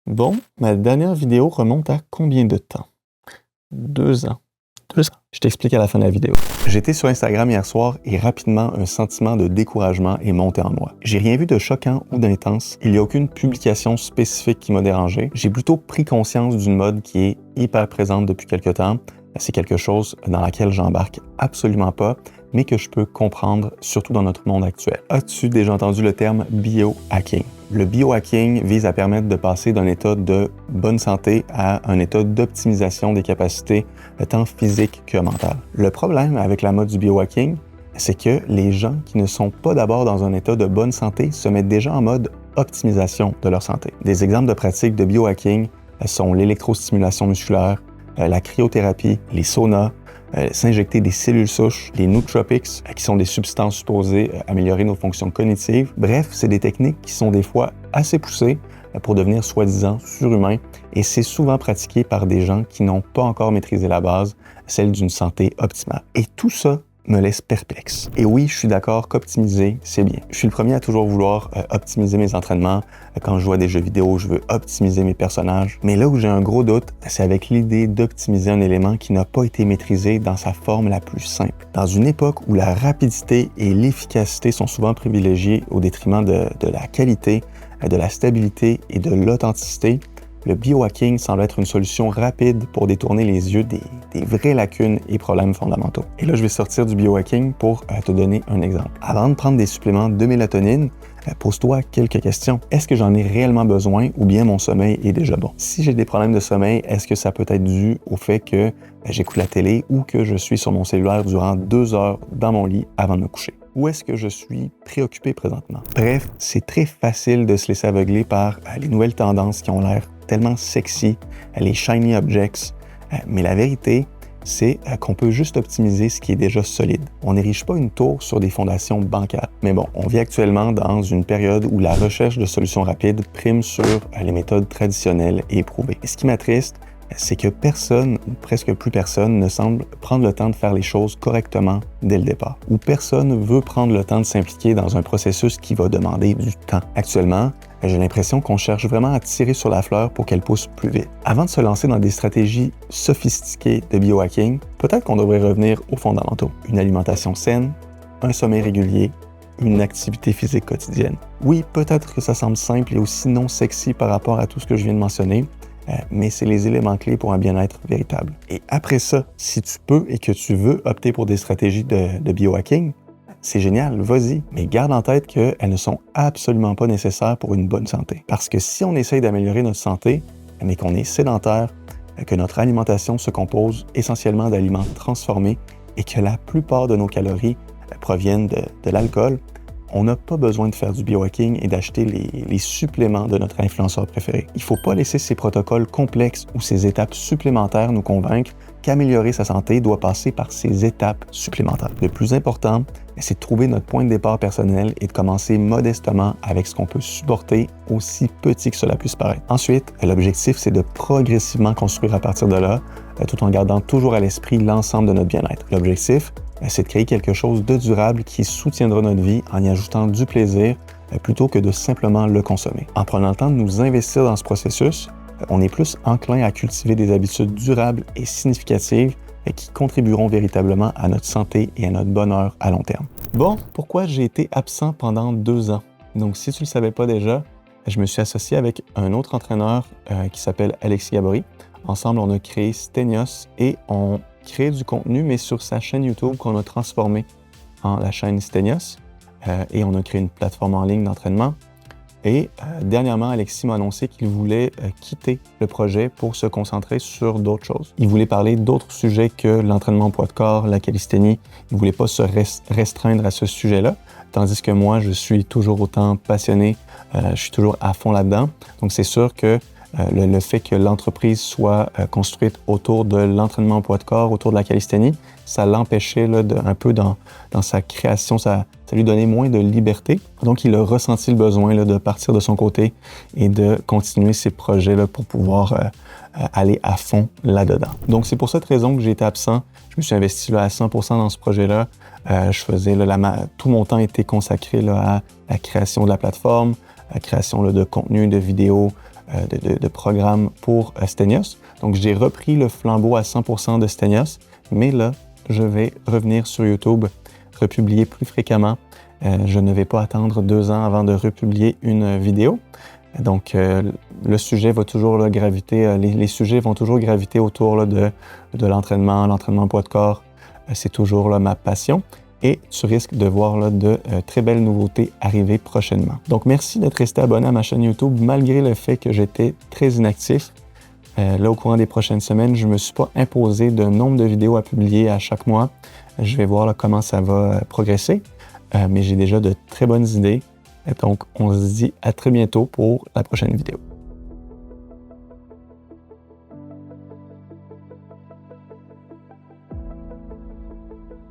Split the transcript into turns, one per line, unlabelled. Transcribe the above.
Bon, ma dernière vidéo remonte à combien de temps? 2 ans. 2 ans. Je t'explique à la fin de la vidéo. J'étais sur Instagram hier soir et rapidement un sentiment de découragement est monté en moi. J'ai rien vu de choquant ou d'intense. Il n'y a aucune publication spécifique qui m'a dérangé. J'ai plutôt pris conscience d'une mode qui est hyper présente depuis quelque temps. C'est quelque chose dans laquelle j'embarque absolument pas, mais que je peux comprendre, surtout dans notre monde actuel. As-tu déjà entendu le terme biohacking? Le biohacking vise à permettre de passer d'un état de bonne santé à un état d'optimisation des capacités tant physiques que mentales. Le problème avec la mode du biohacking, c'est que les gens qui ne sont pas d'abord dans un état de bonne santé se mettent déjà en mode optimisation de leur santé. Des exemples de pratiques de biohacking sont l'électrostimulation musculaire, la cryothérapie, les saunas, s'injecter des cellules souches, les nootropics, qui sont des substances supposées améliorer nos fonctions cognitives. Bref, c'est des techniques qui sont des fois assez poussées pour devenir soi-disant surhumains et c'est souvent pratiqué par des gens qui n'ont pas encore maîtrisé la base, celle d'une santé optimale. Et tout ça me laisse perplexe. Et oui, je suis d'accord qu'optimiser, c'est bien. Je suis le premier à toujours vouloir optimiser mes entraînements. Quand je joue à des jeux vidéo, je veux optimiser mes personnages. Mais là où j'ai un gros doute, c'est avec l'idée d'optimiser un élément qui n'a pas été maîtrisé dans sa forme la plus simple. Dans une époque où la rapidité et l'efficacité sont souvent privilégiées au détriment de la qualité, de la stabilité et de l'authenticité, le biohacking semble être une solution rapide pour détourner les yeux des vraies lacunes et problèmes fondamentaux. Et là, je vais sortir du biohacking pour te donner un exemple. Avant de prendre des suppléments de mélatonine, pose-toi quelques questions. Est-ce que j'en ai réellement besoin ou bien mon sommeil est déjà bon? Si j'ai des problèmes de sommeil, est-ce que ça peut être dû au fait que j'écoute la télé ou que je suis sur mon cellulaire durant 2 heures dans mon lit avant de me coucher? Où est-ce que je suis préoccupé présentement? Bref, c'est très facile de se laisser aveugler par les nouvelles tendances qui ont l'air tellement sexy, les shiny objects, mais la vérité, c'est qu'on peut juste optimiser ce qui est déjà solide. On n'érige pas une tour sur des fondations bancales. Mais bon, on vit actuellement dans une période où la recherche de solutions rapides prime sur les méthodes traditionnelles et éprouvées. Et ce qui m'attriste, c'est que personne, ou presque plus personne, ne semble prendre le temps de faire les choses correctement dès le départ. Ou personne veut prendre le temps de s'impliquer dans un processus qui va demander du temps. Actuellement, j'ai l'impression qu'on cherche vraiment à tirer sur la fleur pour qu'elle pousse plus vite. Avant de se lancer dans des stratégies sophistiquées de biohacking, peut-être qu'on devrait revenir aux fondamentaux. Une alimentation saine, un sommeil régulier, une activité physique quotidienne. Oui, peut-être que ça semble simple et aussi non sexy par rapport à tout ce que je viens de mentionner, mais c'est les éléments clés pour un bien-être véritable. Et après ça, si tu peux et que tu veux opter pour des stratégies de biohacking, c'est génial, vas-y, mais garde en tête qu'elles ne sont absolument pas nécessaires pour une bonne santé. Parce que si on essaye d'améliorer notre santé, mais qu'on est sédentaire, que notre alimentation se compose essentiellement d'aliments transformés et que la plupart de nos calories proviennent de l'alcool, on n'a pas besoin de faire du biohacking et d'acheter les suppléments de notre influenceur préféré. Il ne faut pas laisser ces protocoles complexes ou ces étapes supplémentaires nous convaincre qu'améliorer sa santé doit passer par ces étapes supplémentaires. Le plus important, c'est de trouver notre point de départ personnel et de commencer modestement avec ce qu'on peut supporter, aussi petit que cela puisse paraître. Ensuite, l'objectif, c'est de progressivement construire à partir de là, tout en gardant toujours à l'esprit l'ensemble de notre bien-être. L'objectif, c'est de créer quelque chose de durable qui soutiendra notre vie en y ajoutant du plaisir plutôt que de simplement le consommer. En prenant le temps de nous investir dans ce processus, on est plus enclin à cultiver des habitudes durables et significatives qui contribueront véritablement à notre santé et à notre bonheur à long terme. Bon, pourquoi j'ai été absent pendant 2 ans? Donc, si tu ne le savais pas déjà, je me suis associé avec un autre entraîneur qui s'appelle Alexis Gabory. Ensemble, on a créé Stenios et on crée du contenu, mais sur sa chaîne YouTube qu'on a transformée en la chaîne Stenios. Et on a créé une plateforme en ligne d'entraînement. Et dernièrement, Alexis m'a annoncé qu'il voulait quitter le projet pour se concentrer sur d'autres choses. Il voulait parler d'autres sujets que l'entraînement au poids de corps, la calisthénie. Il ne voulait pas se restreindre à ce sujet-là, tandis que moi, je suis toujours autant passionné, je suis toujours à fond là-dedans. Donc, c'est sûr que le fait que l'entreprise soit construite autour de l'entraînement au poids de corps, autour de la calisthénie, ça l'empêchait là, un peu dans sa création, ça lui donnait moins de liberté. Donc, il a ressenti le besoin là, de partir de son côté et de continuer ses projets là, pour pouvoir aller à fond là-dedans. Donc, c'est pour cette raison que j'ai été absent. Je me suis investi là, à 100% dans ce projet-là. Je faisais tout mon temps était consacré là, à la création de la plateforme, la création là, de contenu, de vidéos, de programme pour Stenios. Donc, j'ai repris le flambeau à 100% de Stenios, mais là, je vais revenir sur YouTube, republier plus fréquemment. Je ne vais pas attendre 2 ans avant de republier une vidéo. Donc, le sujet va toujours là, graviter, les sujets vont toujours graviter autour là, de l'entraînement poids de corps. C'est toujours là, ma passion. Et tu risques de voir là, de très belles nouveautés arriver prochainement. Donc, merci d'être resté abonné à ma chaîne YouTube malgré le fait que j'étais très inactif. Là, au courant des prochaines semaines, je ne me suis pas imposé de nombre de vidéos à publier à chaque mois. Je vais voir là, comment ça va progresser. Mais j'ai déjà de très bonnes idées. Et donc, on se dit à très bientôt pour la prochaine vidéo.